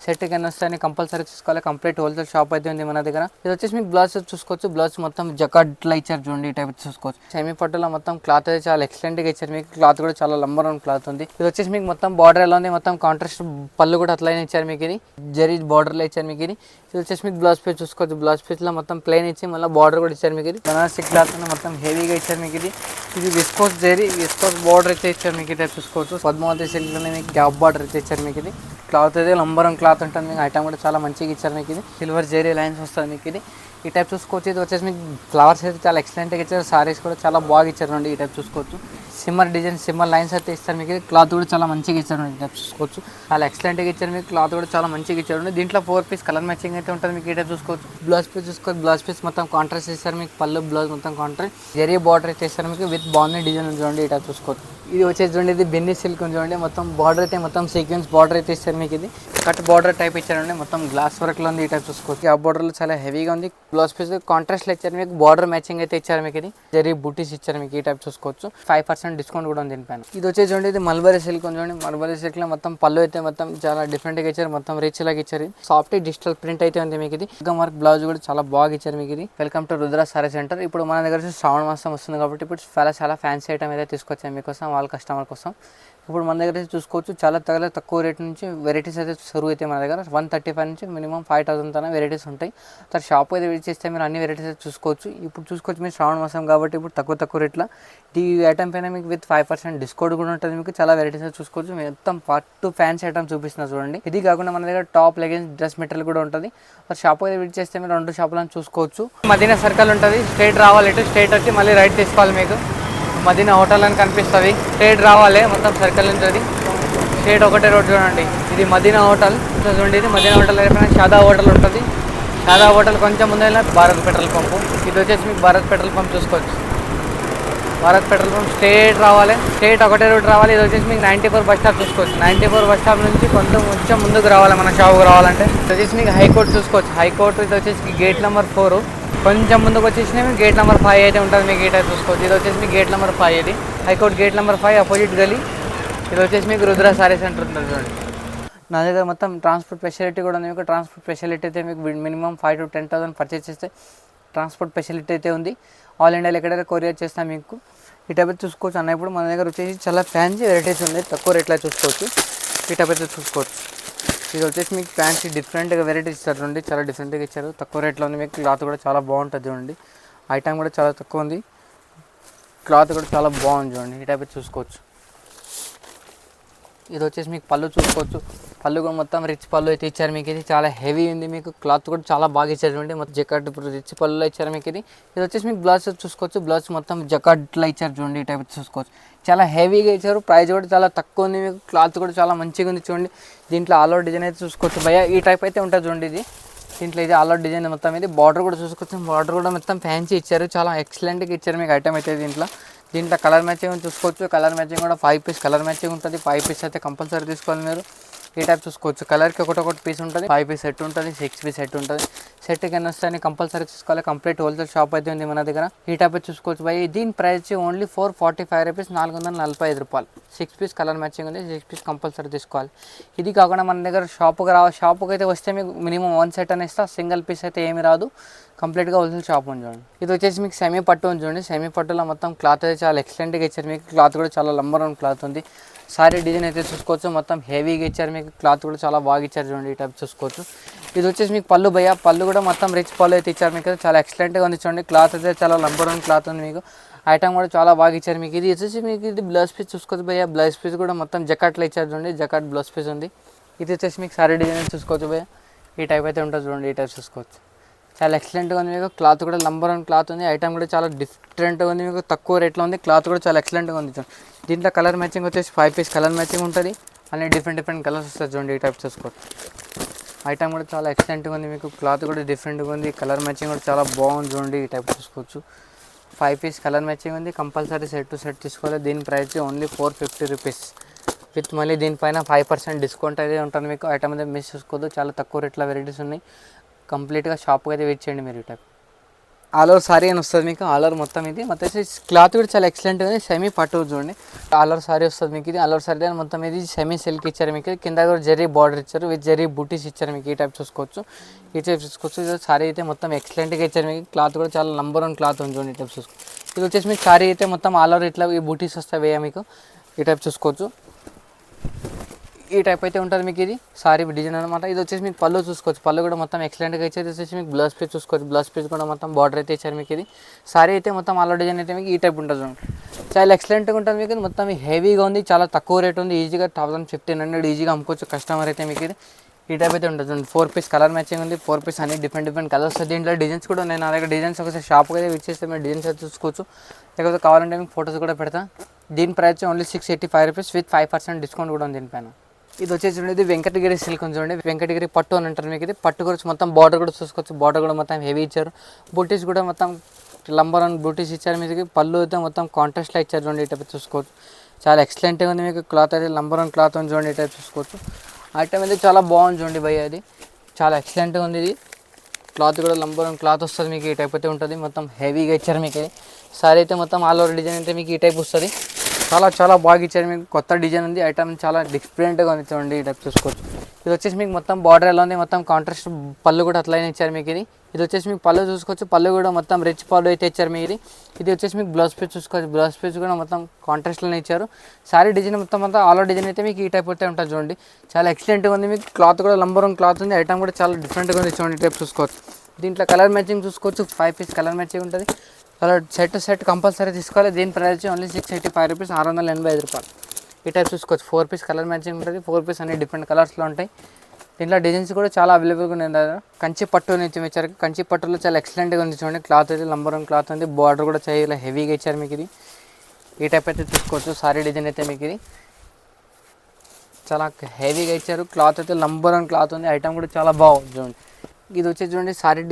Set కింద వస్తాయని compulsory చూసుకోవాలి. కంప్లీట్ హోల్సేల్ షాప్ అయితే ఉంది మన దగ్గర. ఇది వచ్చేసి మీకు బ్లౌజ్ చూసుకోవచ్చు. బ్లౌజ్ మొత్తం జకాట్లో ఇచ్చారు చూడండి, ఈ టైప్ చూసుకోవచ్చు. సెమీ పట్టులో మొత్తం క్లాత్ అయితే చాలా ఎక్సలెంట్ గా ఇచ్చారు మీకు. క్లాత్ కూడా చాలా నంబర్ 1 క్లాత్ ఉంది. ఇది వచ్చేసి మీకు మొత్తం బార్డర్ ఎలా ఉంది, మొత్తం కాంట్రాస్ట్ పళ్ళు కూడా అట్లనే ఇచ్చారు మీకు. ఇది జరీ బార్డర్ లో ఇచ్చారు మీకు. ఇది వచ్చేసి మీకు బ్లౌజ్ పీస్ చూసుకోవచ్చు. బ్లౌజ్ పీస్ లో మొత్తం ప్లెయిన్ ఇచ్చి మళ్ళీ బార్డర్ కూడా ఇచ్చారు మీకు. ఇది బనారసి క్లాత్ మొత్తం హెవీగా ఇచ్చారు మీకు. ఇది విస్కోస్ జరీ విస్కోస్ బార్డర్ అయితే ఇచ్చారు మీకు. ఇది చూసుకోవచ్చు. పద్మావతి సిల్క్ లోనే మీకు గ్యాప్ బార్డర్ అయితే ఇచ్చారు మీకు. ఇది క్లాత్ అయితే నంబర్ 1 క్లాత్ ఉంటుంది మీకు. ఐటమ్ కూడా చాలా మంచిగా ఇచ్చారు మీకు. ఇది సిల్వర్ జరీ లైన్స్ వస్తుంది మీకు. ఇది ఈ టైప్ చూసుకోవచ్చు. ఇది వచ్చేసి మీకు ఫ్లవర్స్ అయితే చాలా ఎక్సలెంట్గా ఇచ్చారు. సారీస్ కూడా చాలా బాగా ఇచ్చారు. ఈ టైప్ చూసుకోవచ్చు. సిమ్మర్ డిజైన్ సిమ్మర్ లైన్స్ అయితే ఇస్తారు మీకు. క్లాత్ కూడా చాలా మంచిగా ఇచ్చారు. ఈ టైప్ చూసుకోవచ్చు. చాలా ఎక్సలెంట్గా ఇచ్చారు మీకు. క్లాత్ కూడా చాలా మంచిగా ఇచ్చారు. దీంట్లో 4 పీస్ కలర్ మ్యాచింగ్ అయితే ఉంటుంది మీకు. ఈ టైప్ చూసుకోవచ్చు. బ్లౌజ్ పీస్ చూసుకోవచ్చు. బ్లౌజ్ పీస్ మొత్తం కాంట్రాస్ట్ ఇస్తారు మీకు. పళ్ళు బ్లౌజ్ మొత్తం కాంట్రాస్ట్ జరీ బార్డర్ అయితే ఇస్తారు మీకు. విత్ బాగుంది డిజైన్ చూడండి. ఈ టైప్ చూసుకోవచ్చు. ఇది వచ్చేసి చూడండి, ఇది బెన్నీ సిల్క్ చూడండి. మొత్తం బార్డర్ అయితే మొత్తం సీక్వెన్స్ బార్డర్ అయితే ఇస్తారు మీకు. ఇది కట్ బార్డర్ టైప్ ఇచ్చారండి. మొత్తం గ్లాస్ వర్క్ లో ఉంది. ఈ టైప్ చూసుకోవచ్చు. ఆ బార్డర్ లో చాలా హెవీగా ఉంది. బ్లౌజ్ పీస్ కాంట్రాస్ట్ లో ఇచ్చారు మీకు. బార్డర్ మ్యాచింగ్ అయితే ఇచ్చారు మీకు. ఇది జరీ బూటీస్ ఇచ్చారు మీకు. ఈ టైప్ చూసుకోవచ్చు. 5% డిస్కౌంట్ కూడా ఉంది దీనిపైన. ఇది వచ్చేసి చూడండి, ఇది మల్బరీ సిల్క్ చూడండి. మల్బరీ సిల్క్ లో మొత్తం పళ్ళు అయితే మొత్తం చాలా డిఫరెంట్ గా ఇచ్చారు. మొత్తం రిచ్ లాగా ఇచ్చారు. సాఫ్ట్ డిజిటల్ ప్రింట్ అయితే ఉంది మీకు. ఇది వర్క్ బ్లౌజ్ కూడా చాలా బాగా ఇచ్చారు మీకు. ఇది welcome to Rudra sorry centre. ఇప్పుడు మన దగ్గర శ్రావణ మాసం వస్తుంది కాబట్టి ఇప్పుడు చాలా ఫ్యాన్సీ ఐటమ్ అయితే తీసుకొచ్చాను మీకోసం, వాళ్ళ కస్టమర్ కోసం. ఇప్పుడు మన దగ్గర చూసుకోవచ్చు. చాలా తక్కువ రేట్ నుంచి వెరైటీస్ అయితే సరువు అయితే మన దగ్గర 135 నుంచి మినిమం 5000 తన వెరైటీస్ ఉంటాయి. తర్వాత షాప్ అయితే విజిట్ చేస్తే మీరు అన్ని వెరైటీస్ అయితే చూసుకోవచ్చు. ఇప్పుడు చూసుకోవచ్చు మీరు శ్రావణ మాసం కాబట్టి ఇప్పుడు తక్కువ రేట్లో ఈ ఐటమ్ పైన మీకు విత్ 5% డిస్కౌంట్ కూడా ఉంటుంది మీకు. చాలా వెరైటీస్ అయితే చూసుకోవచ్చు. మొత్తం పార్ట్ 2 ఫ్యాన్సీ ఐటమ్ చూపిస్తున్నా చూడండి. ఇది కాకుండా మన దగ్గర టాప్ లెగిన్స్ డ్రెస్ మెటీరియల్ కూడా ఉంటుంది. షాప్ అయితే విజిట్ చేస్తే మీరు 2 షాపులను చూసుకోవచ్చు. మదీనా సర్కిల్ ఉంటుంది. స్ట్రైట్ రావాలి, స్ట్రైట్ వచ్చి మళ్ళీ రైట్ తీసుకోవాలి మీకు. మదీనా హోటల్ అని కనిపిస్తుంది. స్ట్రైట్ రావాలి మొత్తం సర్కిల్ నుంచి. అది స్ట్రైట్ ఒకటే రోడ్ చూడండి. ఇది మదీనా హోటల్ చూడండి. ఇది మదీనా హోటల్ అయిపోయినా షాదా హోటల్ ఉంటుంది. షాదా హోటల్ కొంచెం ముందు వెళ్ళిన భారత్ పెట్రోల్ పంపు. ఇది వచ్చేసి మీకు భారత్ పెట్రోల్ పంప్ చూసుకోవచ్చు. భారత్ పెట్రోల్ పంప్ స్ట్రైట్ రావాలి, స్ట్రైట్ ఒకటే రోడ్ రావాలి. ఇది వచ్చేసి మీకు 94 బస్ స్టాప్ చూసుకోవచ్చు. 94 బస్ స్టాప్ నుంచి కొంచెం ముందుకు రావాలి మన షాప్కి రావాలంటే. ఇది వచ్చేసి మీకు హైకోర్టు చూసుకోవచ్చు. హైకోర్టు ఇది వచ్చేసి గేట్ నెంబర్ 4. కొంచెం ముందుకు వచ్చేసి మీకు గేట్ నెంబర్ 5 అయితే ఉంటుంది మీకు. గేట్ అయితే చూసుకోవచ్చు. ఇది వచ్చేసి మీకు గేట్ నెంబర్ 5. ఇది హైకోర్టు గేట్ నెంబర్ 5 అపోజిట్ గలీ. ఇది వచ్చేసి మీకు రుద్ర సారీ సెంటర్ ఉంటుంది చూడండి. నా దగ్గర మొత్తం ట్రాన్స్పోర్ట్ ఫెసిలిటీ కూడా ఉంది మీకు. ట్రాన్స్పోర్ట్ ఫెసిలిటీ అయితే మీకు మినిమం 5 to 10,000 పర్చేస్ చేస్తే ట్రాన్స్పోర్ట్ ఫెసిలిటీ అయితే ఉంది. ఆల్ ఇండియాలో ఎక్కడైతే కొరియర్ చేస్తాం మీకు. ఈ టైప్ అయితే చూసుకోవచ్చు అన్న. ఇప్పుడు మన దగ్గర వచ్చేసి చాలా ఫ్యాన్సీ వెరైటీస్ ఉన్నాయి. తక్కువ రేట్లో చూసుకోవచ్చు. ఈ టైప్ అయితే చూసుకోవచ్చు. ఇది వచ్చేసి మీకు ఫ్యాన్సీ డిఫరెంట్గా వెరైటీస్ ఇచ్చారు చూడండి. చాలా డిఫరెంట్గా ఇచ్చారు. తక్కువ రేట్లో ఉంది మీకు. క్లాత్ కూడా చాలా బాగుంటుంది చూడండి. ఐటమ్ కూడా చాలా తక్కువ ఉంది. క్లాత్ కూడా చాలా బాగుంది చూడండి. ఈ టైప్ అయితే చూసుకోవచ్చు. ఇది వచ్చేసి మీకు పళ్ళు చూసుకోవచ్చు. పళ్ళు కూడా మొత్తం రిచ్ పళ్ళు అయితే ఇచ్చారు మీకు. ఇది చాలా హెవీ ఉంది మీకు. క్లాత్ కూడా చాలా బాగా ఇచ్చారు చూడండి. మొత్తం జకాట్ ఇప్పుడు రిచ్ పళ్ళులో ఇచ్చారు మీకు. ఇది వచ్చేసి మీకు బ్లౌజ్ చూసుకోవచ్చు. బ్లౌజ్ మొత్తం జకాట్లో ఇచ్చారు చూడండి. ఈ టైప్ చూసుకోవచ్చు. చాలా హెవీగా ఇచ్చారు. ప్రైస్ కూడా చాలా తక్కువ ఉంది మీకు. క్లాత్ కూడా చాలా మంచిగా ఉంది చూడండి. దీంట్లో ఆల్ అవుట్ డిజైన్ అయితే చూసుకోవచ్చు భయ్య. ఈ టైప్ అయితే ఉంటుంది చూడండి. ఇది దీంట్లో ఇది ఆల్ అవుట్ డిజైన్ మొత్తం. ఇది బార్డర్ కూడా చూసుకోవచ్చు. బార్డర్ కూడా మొత్తం ఫ్యాన్సీ ఇచ్చారు. చాలా ఎక్సలెంట్గా ఇచ్చారు మీకు ఐటమ్ అయితే. దీంట్లో కలర్ మ్యాచింగ్ చూసుకోవచ్చు. కలర్ మ్యాచింగ్ కూడా 5 పీస్ కలర్ మ్యాచింగ్ ఉంటుంది. 5 పీస్ అయితే కంపల్సరీ తీసుకోవాలి మీరు. ఈ టైప్ చూసుకోవచ్చు. కలర్కి ఒకటి పీస్ ఉంటుంది. 5 పీస్ సెట్ ఉంటుంది. 6 పీస్ సెట్ ఉంటుంది. సెట్ కింద వస్తాయని కంపల్సరీ చూసుకోవాలి. కంప్లీట్ హోల్సేల్ షాప్ అయితే ఉంది మన దగ్గర. ఈ టైప్ చూసుకోవచ్చు భయ్. దీని ప్రైస్ ఓన్లీ 445 రూపీస్, 445 రూపాయలు. 6 పీస్ కలర్ మ్యాచింగ్ ఉంది. 6 పీస్ కంపల్సరీ తీసుకోవాలి. ఇది కాకుండా మన దగ్గర షాపుకి అయితే వస్తే మీకు మినిమం 1 సెట్ అని ఇస్తా. సింగిల్ పీస్ అయితే ఏమి రాదు. కంప్లీట్గా హోల్సేల్ షాప్ ఉంది చూడండి. ఇది వచ్చేసి మీకు సెమీ పట్టు ఉంది చూడండి. సెమీ పట్టులో మొత్తం క్లాత్ అయితే చాలా ఎక్సలెంట్గా ఇచ్చారు మీకు. క్లాత్ కూడా చాలా నంబర్ 1 క్లాత్ ఉంది. సారీ డిజైన్ అయితే చూసుకోవచ్చు. మొత్తం హెవీగా ఇచ్చారు మీకు. క్లాత్ కూడా చాలా బాగా ఇచ్చారు చూడండి. ఈ టైప్ చూసుకోవచ్చు. ఇది వచ్చేసి మీకు పళ్ళు భయ్య. పళ్ళు కూడా మొత్తం రిచ్ పళ్ళు అయితే ఇచ్చారు మీకు. చాలా ఎక్సలెంట్గా ఉంది చూడండి. క్లాత్ అయితే చాలా నంబర్ 1 క్లాత్ ఉంది మీకు. ఐటమ్ కూడా చాలా బాగా ఇచ్చారు మీకు. ఇది వచ్చేసి మీకు ఇది బ్లౌజ్ పీస్ చూసుకోవచ్చు భయ్య. బ్లౌజ్ పీస్ కూడా మొత్తం జకాట్లో ఇచ్చారు చూడండి. జకాట్ బ్లౌజ్ పీస్ ఉంది. ఇది వచ్చేసి మీకు సారీ డిజైన్ చూసుకోవచ్చు భయ్య. ఈ టైప్ అయితే ఉంటుంది చూడండి. ఈ టైప్ చూసుకోవచ్చు. చాలా ఎక్సలెంట్గా ఉంది మీకు. క్లాత్ కూడా నంబర్ 1 క్లాత్ ఉంది. ఐటమ్ కూడా చాలా డిఫరెంట్గా ఉంది మీకు. తక్కువ రేట్లో ఉంది. క్లాత్ కూడా చాలా ఎక్సలెంట్గా ఉంది. దీంట్లో కలర్ మ్యాచింగ్ వచ్చేసి 5 పీస్ కలర్ మ్యాచింగ్ ఉంటుంది. అన్ని డిఫరెంట్ కలర్స్ వస్తుంది చూడండి. ఈ టైప్ చూసుకోవచ్చు. ఐటమ్ కూడా చాలా ఎక్సలెంట్గా ఉంది మీకు. క్లాత్ కూడా డిఫరెంట్గా ఉంది. కలర్ మ్యాచింగ్ కూడా చాలా బాగుంది చూడండి. ఈ టైప్ చూసుకోవచ్చు. 5 పీస్ కలర్ మ్యాచింగ్ ఉంది. కంపల్సరీ సెట్ టు సెట్ తీసుకోవాలి. దీని ప్రైస్ ఓన్లీ 450 రూపీస్. విత్ మళ్ళీ దీనిపైన 5% డిస్కౌంట్ అయితే ఉంటుంది మీకు. ఐటమ్ అయితే మిస్ చేసుకోవద్దు. చాలా తక్కువ రేట్లో వెరైటీస్ ఉన్నాయి. కంప్లీట్గా షాప్కి అయితే వెయిట్ చేయండి మీరు. ఈ టైప్ ఆల్ ఓవర్ సారీ అని వస్తుంది మీకు. ఆల్ ఓవర్ మొత్తం ఇది మొత్తం క్లాత్ కూడా చాలా ఎక్సలెంట్ ఉంది. సెమీ పట్టు చూడండి. ఆల్ ఓవర్ సారీ వస్తుంది మీకు ఇది. ఆల్ ఓవర్ సారీ మొత్తం ఇది సెమీ సిల్క్ ఇచ్చారు మీకు. కింద కూడా జరీ బార్డర్ ఇచ్చారు, విత్ జరీ బూటీస్ ఇచ్చారు మీకు. ఈ టైప్ చూసుకోవచ్చు, ఈ టైప్ చూసుకోవచ్చు. ఇది సారీ అయితే మొత్తం ఎక్సలెంట్గా ఇచ్చారు మీకు. క్లాత్ కూడా చాలా నంబర్ 1 క్లాత్ ఉంది చూడండి. ఈ టైప్ చూసుకోవచ్చు. ఇది వచ్చేసి మీకు సారీ అయితే మొత్తం ఆల్ ఓవర్ ఇట్లా ఈ బూటీస్ వస్తాయి మీకు. ఈ టైప్ చూసుకోవచ్చు. ఈ టైప్ అయితే ఉంటుంది మీకు. ఇది సారీ డిజైన్ అనమాట. ఇది వచ్చేసి మీకు పళ్ళు చూసుకోవచ్చు. పళ్ళు కూడా మొత్తం ఎక్సలెంట్గా ఇచ్చేది. వచ్చేసి మీకు బ్లౌజ్ పీస్ చూసుకోవచ్చు. బ్లౌజ్ పీస్ కూడా మొత్తం బార్డర్ అయితే ఇచ్చారు మీకు. ఇది సారీ అయితే మొత్తం ఆల్ డిజైన్ అయితే మీకు ఈ టైప్ ఉంటుంది చూడండి. చాలా ఎక్సలెంట్గా ఉంటుంది మీకు. మొత్తం హెవీగా ఉంది, చాలా తక్కువ రేట్ ఉంది. ఈజీగా 1000-1500 ఈజీగా అమ్ముకోవచ్చు కస్టమర్ అయితే మీకు. ఇది ఈ టైప్ అయితే ఉంటుంది చూడండి. 4 పీస్ కలర్ మ్యాచింగ్ ఉంది. 4 పీస్ అన్ని డిఫరెంట్ కలర్స్. దీంట్లో డిజైన్స్ కూడా నేను నా దగ్గర డిజైన్స్ ఒకసారి షాప్కి అయితే ఇచ్చేస్తే మీరు డిజైన్స్ అయితే చూసుకోవచ్చు. లేకపోతే కావాలంటే మీకు ఫోటోస్ కూడా పెడతా. దీని price only 685 rupees with 5% discount కూడా ఉంది దీనిపైన. ఇది వచ్చేసి చూడండి, ఇది వెంకటగిరి సిల్క్ ఉంది చూడండి. వెంకటగిరి పట్టు అని అంటారు మీకు. ఇది పట్టు గురించి మొత్తం బార్డర్ కూడా చూసుకోవచ్చు. బార్డర్ కూడా మొత్తం హెవీ ఇచ్చారు. బూటీస్ కూడా మొత్తం నంబర్ 1 బూటీస్ ఇచ్చారు మీకు. పళ్ళు అయితే మొత్తం కాంట్రాస్ట్లో ఇచ్చారు చూడండి. ఈ టైప్ చూసుకోవచ్చు. చాలా ఎక్సలెంట్గా ఉంది మీకు. క్లాత్ అయితే నంబర్ 1 క్లాత్ ఉంది చూడండి. ఈ టైప్ చూసుకోవచ్చు. ఐటమ్ అయితే చాలా బాగుంది చూడండి భయ్య. అది చాలా ఎక్సలెంట్గా ఉంది. ఇది క్లాత్ కూడా నంబర్ 1 క్లాత్ వస్తుంది మీకు. ఈ టైప్ అయితే ఉంటుంది. మొత్తం హెవీగా ఇచ్చారు మీకు. ఇది సారీ అయితే మొత్తం ఆల్ ఓవర్ డిజైన్ అయితే మీకు ఈ టైప్ వస్తుంది. చాలా బాగా ఇచ్చారు మీకు. కొత్త డిజైన్ ఉంది. ఐటమ్ చాలా డిఫరెంట్గా ఉంది చూడండి. ఈ టైప్ చూసుకోవచ్చు. ఇది వచ్చేసి మీకు మొత్తం బార్డర్ ఎలా ఉంది, మొత్తం కాంట్రాస్ట్ పళ్ళు కూడా అట్లనే ఇచ్చారు మీకు. ఇది వచ్చేసి మీకు పళ్ళు చూసుకోవచ్చు. పళ్ళు కూడా మొత్తం రిచ్ పళ్ళు అయితే ఇచ్చారు మీకు. ఇది వచ్చేసి మీకు బ్లౌజ్ పీస్ చూసుకోవచ్చు. బ్లౌజ్ పీస్ కూడా మొత్తం కాంట్రాస్ట్లోనే ఇచ్చారు. సారీ డిజైన్ మొత్తం అంతా ఆల్ ఓవర్ డిజైన్ అయితే మీకు ఈ టైప్ అయితే ఉంటుంది చూడండి. చాలా ఎక్సలెంట్గా ఉంది మీకు. క్లాత్ కూడా నంబర్ 1 క్లాత్ ఉంది. ఐటమ్ కూడా చాలా డిఫరెంట్గా ఉంది చూడండి. ఈ టైప్ చూసుకోవచ్చు. దీంట్లో కలర్ మ్యాచింగ్ చూసుకోవచ్చు. 5 పీస్ కలర్ మ్యాచింగ్ ఉంటుంది. కలర్ సెట్ కంపల్సరీ తీసుకోవాలి. దీని ప్రైస్ ఓన్లీ 685 రూపీస్, 685 రూపాయలు. ఈ టైప్ చూసుకోవచ్చు. 4 పీస్ కలర్ మ్యాచింగ్ ఉంటుంది. 4 పీస్ అన్ని డిఫరెంట్ కలర్స్లో ఉంటాయి. దీంట్లో డిజైన్స్ కూడా చాలా అవైలబుల్గా ఉన్నాయి. కంచి పట్టు నుంచి ఇచ్చారు. కంచి పట్టులో చాలా ఎక్సలెంట్గా ఉంది చూడండి. క్లాత్ అయితే నంబర్ 1 క్లాత్ ఉంది. బార్డర్ కూడా చాలా హెవీగా ఇచ్చారు మీకు. ఇది ఈ టైప్ అయితే చూసుకోవచ్చు. సారీ డిజైన్ అయితే మీకు ఇది చాలా హెవీగా ఇచ్చారు. క్లాత్ అయితే నంబర్ 1 క్లాత్ ఉంది. ఐటమ్ కూడా చాలా బాగుంది చూడండి. ఇది వచ్చేసి చూడండి సారీ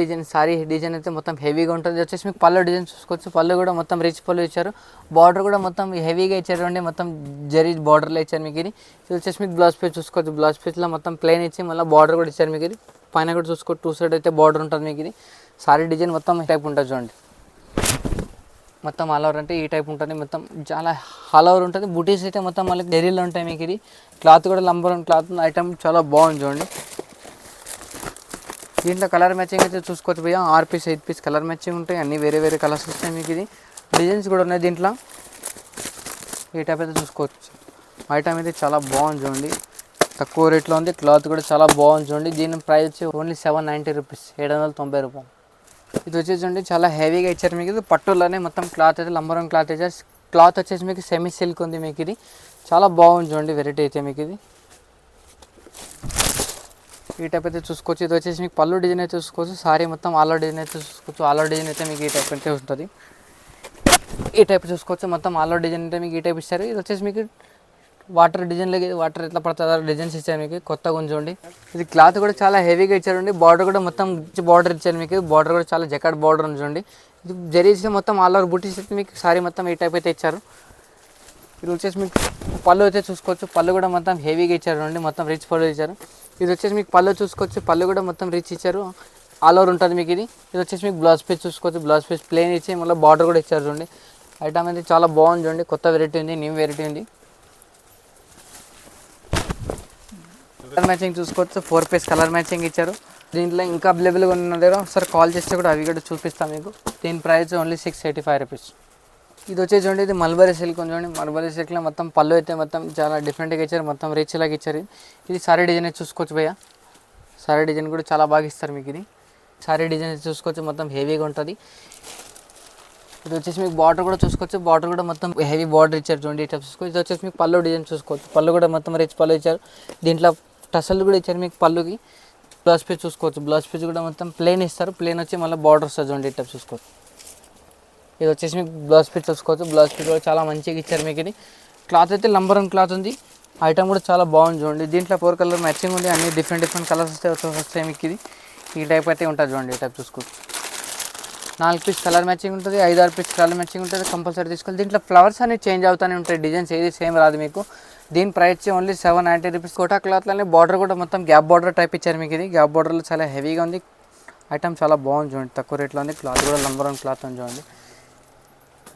డిజైన్ అయితే మొత్తం హెవీగా ఉంటుంది. ఇది వచ్చేసి మీకు పళ్ళు డిజైన్ చూసుకోవచ్చు. పళ్ళు కూడా మొత్తం రిచ్ పళ్ళు ఇచ్చారు. బార్డర్ కూడా మొత్తం హెవీగా ఇచ్చారు చూడండి. మొత్తం జరీ బార్డర్లో ఇచ్చారు మీకు. ఇది వచ్చేసి మీకు బ్లౌజ్ పీస్ చూసుకోవచ్చు. బ్లౌజ్ పీస్లో మొత్తం ప్లెయిన్ ఇచ్చి మళ్ళీ బార్డర్ కూడా ఇచ్చారు మీకు. ఇది పైన కూడా చూసుకోవచ్చు. 2 సైడ్ అయితే బార్డర్ ఉంటుంది మీకు. ఇది సారీ డిజైన్ మొత్తం ఈ టైప్ ఉంటుంది చూడండి. మొత్తం ఆల్ ఓవర్ అంటే ఈ టైప్ ఉంటుంది. మొత్తం చాలా ఆల్ ఓవర్ ఉంటుంది. బూటీస్ అయితే మొత్తం మళ్ళీ డెరీలో ఉంటాయి మీకు. ఇది క్లాత్ కూడా నంబర్ 1 క్లాత్ ఉంది. ఐటమ్ చాలా బాగుంది చూడండి. దీంట్లో కలర్ మ్యాచింగ్ అయితే చూసుకోవచ్చు భయ్య. 6 పీస్ 8 పీస్ కలర్ మ్యాచింగ్ ఉంటాయి. అన్ని వేరే కలర్స్ వస్తాయి మీకు. ఇది డిజైన్స్ కూడా ఉన్నాయి దీంట్లో. ఈ టైప్ అయితే చూసుకోవచ్చు. ఐటమ్ అయితే చాలా బాగుంది చూడండి. తక్కువ రేట్లో ఉంది. క్లాత్ కూడా చాలా బాగుంది చూడండి. దీని ప్రైస్ వచ్చి ఓన్లీ 790 రూపీస్, 790 రూపాయలు. ఇది వచ్చేసి చూడండి చాలా హెవీగా ఇచ్చారు మీకు. ఇది పట్టులోనే మొత్తం క్లాత్ అయితే నంబర్ 1 క్లాత్ ఇచ్చారు. క్లాత్ వచ్చేసి మీకు సెమీ సిల్క్ ఉంది మీకు. ఇది చాలా బాగుంది చూడండి. వెరైటీ అయితే మీకు. ఇది ఈ టైప్ అయితే చూసుకోవచ్చు. ఇది వచ్చేసి మీకు పళ్ళు డిజైన్ అయితే చూసుకోవచ్చు. సారీ మొత్తం ఆల్ ఓవర్ డిజైన్ అయితే చూసుకోవచ్చు. ఆల్ ఓవర్ డిజైన్ అయితే మీకు ఈ టైప్ అయితే ఉంటుంది. ఈ టైప్ చూసుకోవచ్చు. మొత్తం ఆల్ ఓవర్ డిజైన్ అయితే మీకు ఈ టైప్ ఇస్తారు. ఇది వచ్చేసి మీకు వాటర్ డిజైన్లో వాటర్ ఎట్లా పడుతుందో డిజైన్స్ ఇచ్చారు మీకు. కొత్తగా ఉంచండి. ఇది క్లాత్ కూడా చాలా హెవీగా ఇచ్చారండి. బార్డర్ కూడా మొత్తం బార్డర్ ఇచ్చారు మీకు. బార్డర్ కూడా చాలా జకాట్ బార్డర్ ఉంచండి. ఇది జరీస్ మొత్తం ఆల్ ఓవర్ బూటీస్ అయితే మీకు సారీ మొత్తం ఈ టైప్ అయితే ఇచ్చారు. ఇది వచ్చేసి మీకు పళ్ళు అయితే చూసుకోవచ్చు. పళ్ళు కూడా మొత్తం హెవీగా ఇచ్చారు అండి. మొత్తం రిచ్ పళ్ళు ఇచ్చారు. ఇది వచ్చేసి మీకు పళ్ళు చూసుకోవచ్చు. పళ్ళు కూడా మొత్తం రిచ్ ఇచ్చారు. ఆల్ ఓవర్ ఉంటుంది మీకు. ఇది వచ్చేసి మీకు బ్లౌజ్ పీస్ చూసుకోవచ్చు. బ్లౌజ్ పీస్ ప్లెయిన్ ఇచ్చి మళ్ళీ బార్డర్ కూడా ఇచ్చారు చూడండి. ఐటమ్ అయితే చాలా బాగుంది చూడండి. కొత్త వెరైటీ ఉంది, న్యూ వెరైటీ ఉంది. కలర్ మ్యాచింగ్ చూసుకోవచ్చు. 4 పీస్ కలర్ మ్యాచింగ్ ఇచ్చారు. దీంట్లో ఇంకా అవైలబుల్గా ఉన్న దగ్గర ఒకసారి కాల్ చేస్తే కూడా అవి కూడా చూపిస్తాను మీకు. దీని ప్రైస్ ఓన్లీ 685 రూపీస్. ఇది వచ్చేసి చూడండి, ఇది మల్బరీ సిల్క్ చూడండి. మల్బరీ సిల్క్లో మొత్తం పళ్ళు అయితే మొత్తం చాలా డిఫరెంట్గా ఇచ్చారు. మొత్తం రిచ్ లాగా ఇచ్చారు. ఇది సారీ డిజైన్ అయితే చూసుకోవచ్చు భయ్య. సారీ డిజైన్ కూడా చాలా బాగా ఇస్తారు మీకు. ఇది సారీ డిజైన్ చూసుకోవచ్చు. మొత్తం హెవీగా ఉంటుంది. ఇది వచ్చేసి మీకు బార్డర్ కూడా చూసుకోవచ్చు. బార్డర్ కూడా మొత్తం హెవీ బార్డర్ ఇచ్చారు చూడండి. ఇట్లా చూసుకోవచ్చు. ఇది వచ్చేసి మీకు పళ్ళు డిజైన్ చూసుకోవచ్చు. పళ్ళు కూడా మొత్తం రిచ్ పళ్ళు ఇచ్చారు. దీంట్లో టసల్ కూడా ఇచ్చారు మీకు పళ్ళుకి. బ్లౌజ్ పీస్ చూసుకోవచ్చు. బ్లౌజ్ పీస్ కూడా మొత్తం ప్లెయిన్ ఇస్తారు. ప్లెయిన్ వచ్చి మళ్ళీ బార్డర్ వస్తుంది చూడండి. ఇట్లా చూసుకోవచ్చు. ఇది వచ్చేసి మీకు బ్లౌజ్ పీస్ చూసుకోవచ్చు. బ్లౌజ్ పీస్ కూడా చాలా మంచిగా ఇచ్చారు మీకు. ఇది క్లాత్ అయితే నంబర్ 1 క్లాత్ ఉంది. ఐటమ్ కూడా చాలా బాగుంది చూడండి. దీంట్లో 4 కలర్ మ్యాచింగ్ ఉంది. అన్ని డిఫరెంట్ కలర్స్ వస్తాయి మీకు. ఇది ఈ టైప్ అయితే ఉంటుంది చూడండి. ఈ టైప్ చూసుకోవచ్చు. 4 పీస్ కలర్ మ్యాచింగ్ ఉంటుంది. 5-6 పీస్ కలర్ మ్యాచింగ్ ఉంటుంది. కంపల్సరీ తీసుకోవాలి. దీంట్లో ఫ్లవర్స్ అనేవి చేంజ్ అవుతూనే ఉంటాయి. డిజైన్స్ ఏది సేమ్ రాదు మీకు. దీని ప్రైస్ ఓన్లీ 790 రూపీస్. కోటా క్లాత్లోనే బార్డర్ కూడా మొత్తం గ్యాప్ బార్డర్ టైప్ ఇచ్చారు మీకు. ఇది గ్యాప్ బార్డర్లో చాలా హెవీగా ఉంది. ఐటమ్ చాలా బాగుంది చూడండి, తక్కువ రేట్లో ఉంది. క్లాత్ కూడా నంబర్ 1 క్లాత్ ఉంది చూడండి.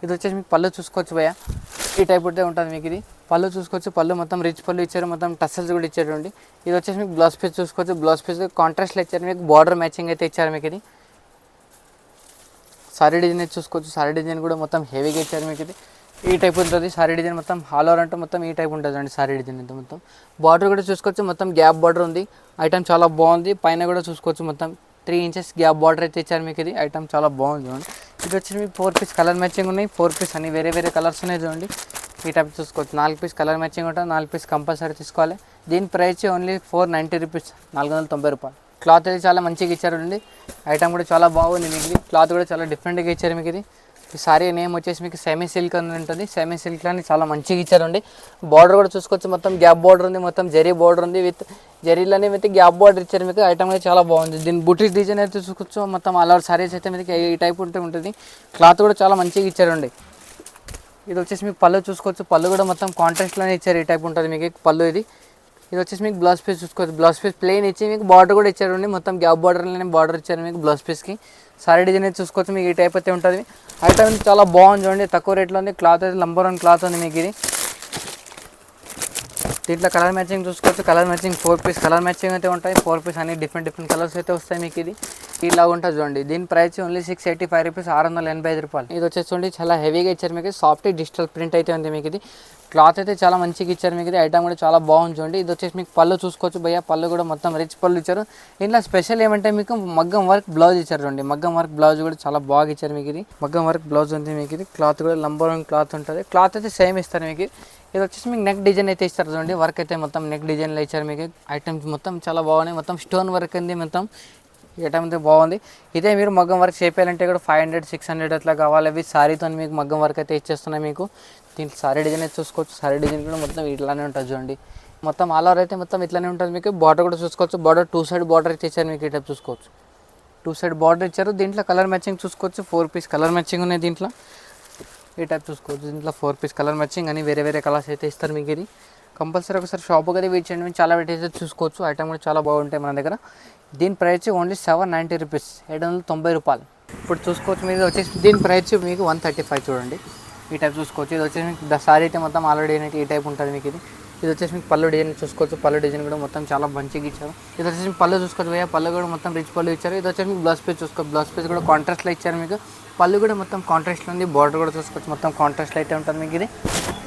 ఇది వచ్చేసి మీకు పళ్ళు చూసుకోవచ్చు భయ్య, ఈ టైప్ అయితే ఉంటుంది మీకు. ఇది పళ్ళు చూసుకోవచ్చు, పళ్ళు మొత్తం రిచ్ పళ్ళు ఇచ్చారు, మొత్తం టస్సల్స్ కూడా ఇచ్చారండి. ఇది వచ్చేసి మీకు బ్లౌజ్ పీస్ చూసుకోవచ్చు, బ్లౌజ్ పీస్ కాంట్రాస్ట్లో ఇచ్చారు మీకు, బార్డర్ మ్యాచింగ్ అయితే ఇచ్చారు మీకు. ఇది సారీ డిజైన్ అయితే చూసుకోవచ్చు, సారీ డిజైన్ కూడా మొత్తం హెవీగా ఇచ్చారు మీకు. ఇది ఈ టైప్ ఉంటుంది సారీ డిజైన్, మొత్తం ఆల్ ఓవర్ అంటే మొత్తం ఈ టైప్ ఉంటుంది అండి సారీ డిజైన్ అయితే. మొత్తం బార్డర్ కూడా చూసుకోవచ్చు, మొత్తం గ్యాప్ బార్డర్ ఉంది. ఐటమ్ చాలా బాగుంది. పైన కూడా చూసుకోవచ్చు, మొత్తం 3 ఇంచెస్ గ్యాప్ బార్డర్ అయితే ఇచ్చారు మీకు. ఇది ఐటమ్ చాలా బాగుంది చూడండి. ఇది వచ్చి మీకు 4 పీస్ కలర్ మ్యాచింగ్ ఉన్నాయి. 4 పీస్ అన్ని వేరే వేరే కలర్స్ ఉన్నాయి చూడండి. ఈ టైప్ చూసుకోవచ్చు. 4 పీస్ కలర్ మ్యాచింగ్ ఉంటుంది, 4 పీస్ కంపల్సరీ తీసుకోవాలి. దీని ప్రైస్ ఓన్లీ 490 రూపీస్, 490 రూపాయలు. క్లాత్ అయితే చాలా మంచిగా ఇచ్చారండి. ఐటమ్ కూడా చాలా బాగుంది మీకు. ఇది క్లాత్ కూడా చాలా డిఫరెంట్గా ఇచ్చారు మీకు. ఇది ఈ సారీ నేమ్ వచ్చేసి మీకు సెమీ సిల్క్ అని ఉంటుంది. సెమీ సిల్క్ అని చాలా మంచిగా ఇచ్చారండి. బార్డర్ కూడా చూసుకోవచ్చు, మొత్తం గ్యాప్ బార్డర్ ఉంది, మొత్తం జరీ బార్డర్ ఉంది. విత్ జరీలోనే విత్ గ్యాప్ బార్డర్ ఇచ్చారు మీకు. ఐటమ్ అయితే చాలా బాగుంది. దీని బుటీస్ డిజైన్ అయితే చూసుకోవచ్చు, మొత్తం అలా సారీస్ అయితే మీకు ఈ టైప్ ఉంటుంది. క్లాత్ కూడా చాలా మంచిగా ఇచ్చారండి. ఇది వచ్చేసి మీకు పళ్ళు చూసుకోవచ్చు, పళ్ళు కూడా మొత్తం కాంట్రాస్ట్లోనే ఇచ్చారు. ఈ టైప్ ఉంటుంది మీకు పళ్ళు. ఇది వచ్చేసి మీకు బ్లౌజ్ పీస్ చూసుకోవచ్చు, బ్లౌజ్ పీస్ ప్లెయిన్ ఇచ్చి మీకు బార్డర్ కూడా ఇచ్చారండి. మొత్తం గ్యాప్ బార్డర్లోనే బార్డర్ ఇచ్చారు మీకు బ్లౌజ్ పీస్కి. సారీ డిజైన్ అయితే చూసుకోవచ్చు మీకు, ఈ టైప్ అయితే ఉంటుంది. ఐటమ్ చాలా బాగుంది చూడండి, తక్కువ రేట్లో ఉంది. క్లాత్ అయితే నంబర్ 1 క్లాత్ ఉంది మీకు. ఇది దీంట్లో కలర్ మ్యాచింగ్ చూసుకోవచ్చు, colour matching 4 piece colour matching అయితే ఉంటాయి. 4 పీస్ అన్ని డిఫరెంట్ కలర్స్ అయితే వస్తాయి మీకు. ఇది ఇలా ఉంటుంది చూడండి. దీని ప్రైస్ ఓన్లీ 685 రూపీస్, 685 రూపాయలు. ఇది వచ్చేసి చూడండి చాలా హెవీగా ఇచ్చారు మీకు. సాఫ్ట్ డిజిటల్ ప్రింట్ అయితే ఉంది మీకు. ఇది క్లాత్ అయితే చాలా మంచిగా ఇచ్చారు మీకు. ఇది ఐటమ్ కూడా చాలా బాగుంది చూడండి. ఇది వచ్చేసి మీకు పళ్ళు చూసుకోవచ్చు భయ్య, పళ్ళు కూడా మొత్తం రిచ్ పళ్ళు ఇచ్చారు. ఇంట్లో స్పెషల్ ఏమంటే మీకు మగ్గం వర్క్ బ్లౌజ్ ఇచ్చారు చూడండి. మగ్గం వర్క్ బ్లౌజ్ కూడా చాలా బాగా ఇచ్చారు మీకు. ఇది మగ్గం వర్క్ బ్లౌజ్ ఉంది మీకు. ఇది క్లాత్ కూడా నంబర్ 1 క్లాత్ ఉంటుంది. క్లాత్ అయితే సేమ్ ఇస్తారు మీకు. ఇది వచ్చేసి మీకు నెక్ డిజైన్ అయితే ఇస్తారు చూడండి. వర్క్ అయితే మొత్తం నెక్ డిజైన్లో ఇచ్చారు మీకు. ఐటమ్స్ మొత్తం చాలా బాగున్నాయి, మొత్తం స్టోన్ వర్క్ ఉంది మొత్తం. ఈ ఐటమ్ అయితే బాగుంది. ఇదే మీరు మగ్గం వర్క్ చేయాలంటే కూడా 500 600 అట్లా కావాలి. అవి సారీతో మీకు మగ్గం వర్క్ అయితే ఇచ్చేస్తున్నాయి మీకు. దీంట్లో సారీ డిజైన్ అయితే చూసుకోవచ్చు, సారీ డిజైన్ కూడా మొత్తం ఇట్లానే ఉంటుంది చూడండి. మొత్తం ఆల్ ఓవర్ అయితే మొత్తం ఇట్లానే ఉంటుంది మీకు. బార్డర్ కూడా చూసుకోవచ్చు, బార్డర్ 2 సైడ్ బార్డర్ అయితే ఇచ్చారు మీకు. ఈ టైప్ చూసుకోవచ్చు, 2 సైడ్ బార్డర్ ఇచ్చారు. దీంట్లో కలర్ మ్యాచింగ్ చూసుకోవచ్చు, 4 పీస్ కలర్ మ్యాచింగ్ ఉన్నాయి దీంట్లో. ఈ టైప్ చూసుకోవచ్చు, దీంట్లో 4 పీస్ కలర్ మ్యాచింగ్ అని వేరే వేరే కలర్స్ అయితే ఇస్తారు మీకు. ఇది కంపల్సరీ ఒకసారి షాప్ కదా వెయిట్ చేయండి, చాలా వెయిట్ అయితే చూసుకోవచ్చు. ఐటమ్ కూడా చాలా బాగుంటాయి మన దగ్గర. దీని ప్రైస్ ఓన్లీ 790 రూపీస్, 790 రూపాయలు. ఇప్పుడు చూసుకోవచ్చు మీరు వచ్చేసి దీని ప్రైస్ మీకు 135 చూడండి. ఈ టైప్ చూసుకోవచ్చు. ఇది వచ్చేసి మీకు సారీ అయితే మొత్తం ఆల్రెడీ ఈ టైప్ ఉంటుంది మీకు. ఇది వచ్చేసి మీకు పళ్ళు డిజైన్ చూసుకోవచ్చు, పళ్ళు డిజైన్ కూడా మొత్తం చాలా మంచిగా ఇచ్చారు. ఇది వచ్చేసి పళ్ళు చూసుకోవచ్చు భయ్య, పళ్ళు కూడా మొత్తం రిచ్ పళ్ళు ఇచ్చారు. ఇది వచ్చేసి మీకు బ్లౌజ్ పీస్ చూసుకోవచ్చు, బ్లౌజ్ పీస్ కూడా కాంట్రాస్ట్లో ఇచ్చారు మీకు. పళ్ళు కూడా మొత్తం కాంట్రాస్ట్లో ఉంది. బార్డర్ కూడా చూసుకోవచ్చు, మొత్తం కాంట్రాస్ట్లో అయితే ఉంటుంది మీకు. ఇది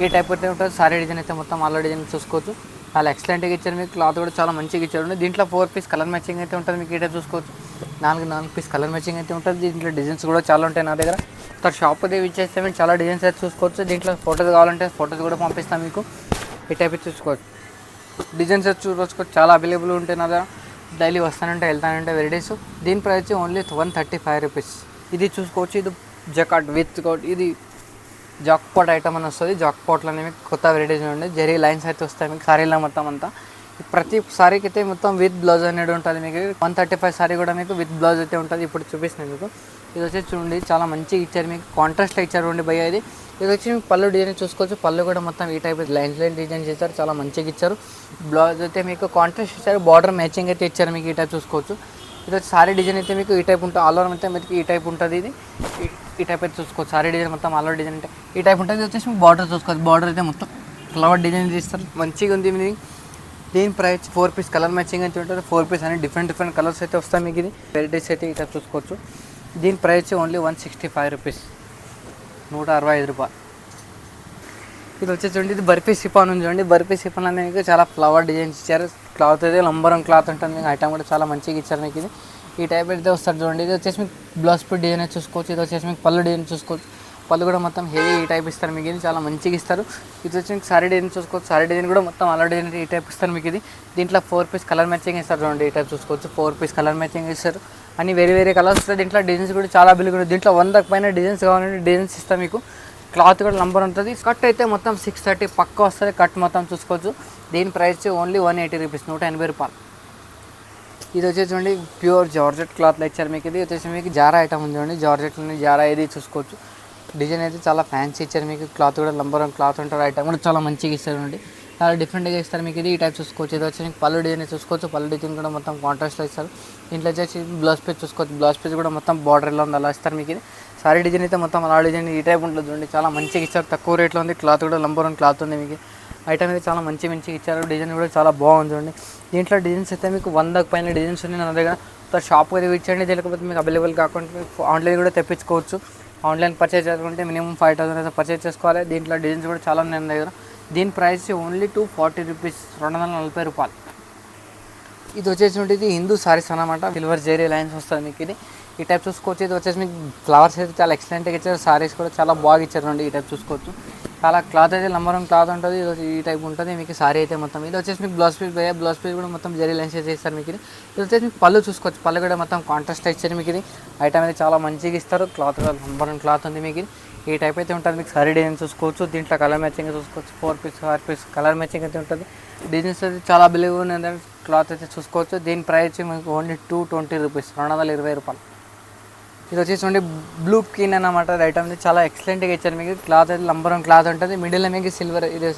ఈ టైప్ అయితే ఉంటుంది. సారీ డిజైన్ అయితే మొత్తం ఆల్రెడీ డిజైన్ చూసుకోవచ్చు, చాలా ఎక్సలెంట్గా ఇచ్చారు మీకు. క్లాత్ కూడా చాలా మంచిగా ఇచ్చారు. దీంట్లో 4 పీస్ కలర్ మ్యాచింగ్ అయితే ఉంటుంది మీకు. ఈ టైప్ చూసుకోవచ్చు, 4 పీస్ కలర్ మ్యాచింగ్ అయితే ఉంటుంది. దీంట్లో డిజైన్స్ కూడా చాలా ఉంటాయి నా దగ్గర. తర్వాత షాప్ అయితే ఇచ్చేస్తే మేము చాలా డిజైన్స్ అయితే చూసుకోవచ్చు. దీంట్లో ఫోటోస్ కావాలంటే ఫోటోస్ కూడా పంపిస్తాం మీకు. ఈ టైప్ అయితే చూసుకోవచ్చు, డిజైన్స్ అయితే చూసుకోవచ్చు, చాలా అవైలబుల్ ఉంటాయి నా దగ్గర. డైలీ వస్తానంటే వెళ్తానంటే వెరైటీస్. దీని ప్రైస్ ఓన్లీ 135 రూపీస్. ఇది చూసుకోవచ్చు, ఇది జకాట్ విత్ కోట్, ఇది జాక్ పాట్ ఐటమ్ అని వస్తుంది. జాక్ పాట్లోనే మీకు కొత్త వెరైటీస్ ఉండే జరీ లైన్స్ అయితే వస్తాయి మీకు సారీలో మొత్తం అంతా. ప్రతి సారీకి అయితే మొత్తం విత్ బ్లౌజ్ అనేది ఉంటుంది మీకు. 135 సారీ కూడా మీకు విత్ బ్లౌజ్ అయితే ఉంటుంది. ఇప్పుడు చూపిస్తున్నాను మీకు. ఇది వచ్చేసి చూడండి చాలా మంచిగా ఇచ్చారు మీకు, కాంట్రాస్ట్లో ఇచ్చారు చూడండి భయ్య. ఇది వచ్చి మీకు పళ్ళు డిజైన్ చూసుకోవచ్చు, పళ్ళు కూడా మొత్తం ఈ టైప్ లైన్స్ డిజైన్ చేశారు, చాలా మంచిగా ఇచ్చారు. బ్లౌజ్ అయితే మీకు కాంట్రాస్ట్ ఇచ్చారు, బార్డర్ మ్యాచింగ్ అయితే ఇచ్చారు మీకు. ఈ టైప్ చూసుకోవచ్చు. ఇది వచ్చి సారీ డిజైన్ అయితే మీకు ఈ టైప్ ఉంటుంది, ఆల్ ఓవర్ అయితే మీకు ఈ టైప్ ఉంటుంది. ఇది ఈ టైప్ అయితే చూసుకోవచ్చు, సారీ డిజైన్ మొత్తం ఆల్ ఓవర్ డిజైన్ అంటే ఈ టైప్ ఉంటుంది. ఇది వచ్చేసి మీకు బార్డర్ చూసుకోవచ్చు, బార్డర్ అయితే మొత్తం ఫ్లవర్ డిజైన్ చేస్తారు, మంచిగా ఉంది ఇది. దీని ప్రైస్ 4 పీస్ కలర్ మ్యాచింగ్ అయితే ఉంటుంది. 4 పీస్ అని డిఫరెంట్ కలర్స్ అయితే వస్తాయి మీకు. ఇది వెరైటీస్ అయితే ఈ టైప్ చూసుకోవచ్చు. దీని ప్రైస్ ఓన్లీ 165 రూపీస్, 165 రూపాయలు. ఇది వచ్చేసి చూడండి, ఇది బర్ఫీ సిఫాన్ ఉంది చూడండి. బర్ఫీ సిఫాన్ అనేది మీకు చాలా ఫ్లవర్ డిజైన్స్ ఇచ్చారు. క్లాత్ అయితే నంబర్ 1 క్లాత్ ఉంటుంది మీకు. ఐటమ్ కూడా చాలా మంచిగా ఇచ్చారు మీకు. ఇది ఈ టైప్ అయితే వస్తారు చూడండి. ఇది వచ్చేసి మీకు బ్లౌజ్ పీస్ డిజైన్ చూసుకోవచ్చు. ఇది వచ్చేసి మీకు పళ్ళు డిజైన్ చూసుకోవచ్చు, పళ్ళు కూడా మొత్తం హెవీ ఈ టైప్ ఇస్తారు మీకు. ఇది చాలా మంచిగా ఇస్తారు. ఇది వచ్చి మీకు సారీ డిజైన్ చూసుకోవచ్చు, సారీ డిజైన్ కూడా మొత్తం ఆల్రెడీ డిజైన్ ఈ టైప్ ఇస్తారు మీకు. ఇది దీంట్లో 4 పీస్ కలర్ మ్యాచింగ్ ఇస్తారు చూడండి. ఈ టైప్ చూసుకోవచ్చు, 4 పీస్ కలర్ మ్యాచింగ్ ఇస్తారు. అన్ని వేరే కలర్స్ వస్తాయి. దీంట్లో డిజైన్స్ కూడా చాలా బిల్లుగా ఉన్నాయి. దీంట్లో 100 పైన డిజైన్స్ కావాలంటే డిజైన్స్ ఇస్తాం మీకు. క్లాత్ కూడా నంబర్ ఉంటుంది. కట్ అయితే మొత్తం 630 పక్క వస్తుంది కట్ మొత్తం చూసుకోవచ్చు. దీని ప్రైస్ ఓన్లీ 180 రూపీస్, 180 రూపాయలు. ఇది వచ్చేసి చూడండి ప్యూర్ జార్జెట్ క్లాత్లో ఇచ్చారు మీకు. ఇది వచ్చేసి మీకు జారా ఐటమ్ ఉంది చూడండి, జార్జెట్లోని జారా ఇది చూసుకోవచ్చు. డిజైన్ అయితే చాలా ఫ్యాన్సీ ఇచ్చారు మీకు. క్లాత్ కూడా నంబర్ 1 క్లాత్ ఉంటుంది. ఐటమ్ కూడా చాలా మంచిగా ఇస్తారు చూడండి. చాలా డిఫరెంట్గా ఇస్తారు మీకు. ఇది ఈ టైప్ చూసుకోవచ్చు. ఇది వచ్చి మీకు పళ్ళు డిజైన్ చూసుకోవచ్చు. పళ్ళు డిజైన్ కూడా మొత్తం కాంట్రాస్ట్లో ఇస్తారు. దీంట్లో వచ్చేసి బ్లౌజ్ పీస్ చూసుకోవచ్చు. బ్లౌజ్ పీస్ కూడా మొత్తం బార్డర్ ఎలా ఉంది అలా ఇస్తారు మీకు. ఇది సారీ డిజైన్ అయితే మొత్తం అలా డిజైన్ ఈ టైప్ ఉంటుంది చూడండి. చాలా మంచిగా ఇచ్చారు, తక్కువ రేట్లో ఉంది. క్లాత్ కూడా నంబర్ 1 క్లాత్ ఉంది మీకు. ఐటమ్ అయితే చాలా మంచిగా ఇచ్చారు. డిజైన్ కూడా చాలా బాగుంది చూడండి. దీంట్లో డిజైన్స్ అయితే మీకు 100 పైన డిజైన్స్ ఉన్నాయి నా దగ్గర. షాప్కి అయితే ఇచ్చండి, లేకపోతే మీకు అవైలబుల్ కాకుండా మీకు ఆన్లైన్ కూడా తెప్పించుకోవచ్చు. ఆన్లైన్ పర్చేజ్ చేసుకుంటే మినిమం 5000 అయితే పర్చేజ్ చేసుకోవాలి. దీంట్లో డిజైన్స్ కూడా చాలా ఉన్నాయి నా దగ్గర. దీని ప్రైస్ ఓన్లీ 240 రూపీస్, 240 రూపాయలు. ఇది వచ్చేసి హిందూ సారీస్ అన్నమాట. సిల్వర్ జెరీ లైన్స్ వస్తుంది మీకు. ఇది ఈ టైప్ చూసుకోవచ్చు. ఇది వచ్చేసి మీకు ఫ్లవర్స్ అయితే చాలా ఎక్సలెంట్గా ఇచ్చారు. సారీస్ కూడా చాలా బాగా ఇచ్చారు. ఈ టైప్ చూసుకోవచ్చు. చాలా క్లాత్ అయితే నంబర్ 1 క్లాత్ ఉంటుంది. ఇది ఈ టైప్ ఉంటుంది మీకు సారీ అయితే మొత్తం. ఇది వచ్చేసి మీకు బ్లౌజ్ పీస్ బ్లౌజ్ పీస్ కూడా మొత్తం జెరీ లైన్స్ చేస్తారు మీకు. ఇది వచ్చేసి మీకు పళ్ళు చూసుకోవచ్చు. పళ్ళు కూడా మొత్తం కాంట్రాస్ట్ ఇచ్చారు మీకు. ఇది ఐటమ్ అయితే చాలా మంచిగా ఇస్తారు. క్లాత్ కూడా నంబర్ 1 క్లాత్ ఉంది మీకు. ఈ టైప్ అయితే ఉంటుంది మీకు. సారీ డిజైన్ చూసుకోవచ్చు. దీంట్లో కలర్ మ్యాచింగ్ చూసుకోవచ్చు. 4 పీస్ 5 పీస్ కలర్ మ్యాచింగ్ అయితే ఉంటుంది. డిజైన్స్ అయితే చాలా బిలీవ్ ఉంది. క్లాత్ అయితే చూసుకోవచ్చు. దీని ప్రైస్ మీకు ఓన్లీ 220 రూపీస్, 220 రూపాయలు. ఇది వచ్చేసి బ్లూ స్కిన్ అన్నమాట. ఐటమ్ అయితే చాలా ఎక్సలెంట్గా ఇచ్చారు మీకు. క్లాత్ అయితే నంబర్ 1 క్లాత్ ఉంటుంది. మిడిల్లో మీకు సిల్వర్ ఇది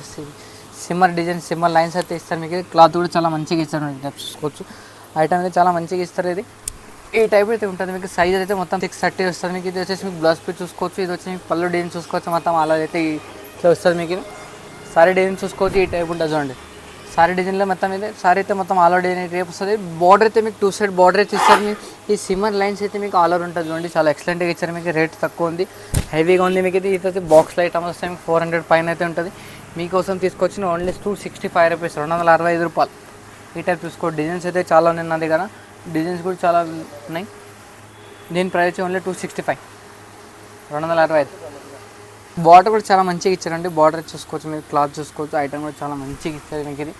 సిమ్మర్ డిజైన్ సిమ్మర్ లైన్స్ అయితే ఇస్తారు మీకు. క్లాత్ కూడా చాలా మంచిగా ఇస్తారు. చూసుకోవచ్చు. ఐటమ్ అయితే చాలా మంచిగా ఇస్తారు. ఇది ఈ టైప్ అయితే ఉంటుంది మీకు. సైజ్ అయితే మొత్తం 630 వస్తుంది మీకు. ఇది వచ్చేసి మీకు బ్లౌజ్ పీస్ చూసుకోవచ్చు. ఇది వచ్చి మీకు పళ్ళు డిజైన్ చూసుకోవచ్చు. మొత్తం అలా అయితే ఇట్లా వస్తుంది మీకు. సారీ డిజైన్ చూసుకోవచ్చు. ఈ టైప్ ఉంటుంది చూడండి. సారీ డిజైన్లో మొత్తం అయితే సారీ అయితే మొత్తం ఆల్ ఓవర్ డిజైన్ రేపు వస్తుంది. బార్డర్ అయితే మీకు 2 సైడ్ బార్డర్ అయితే ఇస్తారు మీకు. ఈ సిమ్మర్ లైన్స్ అయితే మీకు ఆల్ ఓవర్ ఉంటుంది చూడండి. చాలా ఎక్సలెంట్గా ఇచ్చారు మీకు. రేట్ తక్కువ ఉంది, హెవీగా ఉంది మీకు. ఇది అయితే బాక్స్ ఐటమ్ వస్తాయి మీకు. 400 పైన అయితే ఉంటుంది. మీకోసం తీసుకొచ్చిన ఓన్లీ 265 రూపీస్, 265 రూపాయలు. ఈ టైప్ చూసుకోండి. డిజైన్స్ అయితే చాలా ఉన్నాయి నా దగ్గర. డిజైన్స్ కూడా చాలా ఉన్నాయి. దీని ప్రైస్ ఓన్లీ 265, 265. బార్డర్ కూడా చాలా మంచిగా ఇచ్చారండి. బార్డర్ చూసుకోవచ్చు మీరు. క్లాత్ చూసుకోవచ్చు. ఐటమ్ కూడా చాలా మంచిగా ఇచ్చారు మీకు. ఇది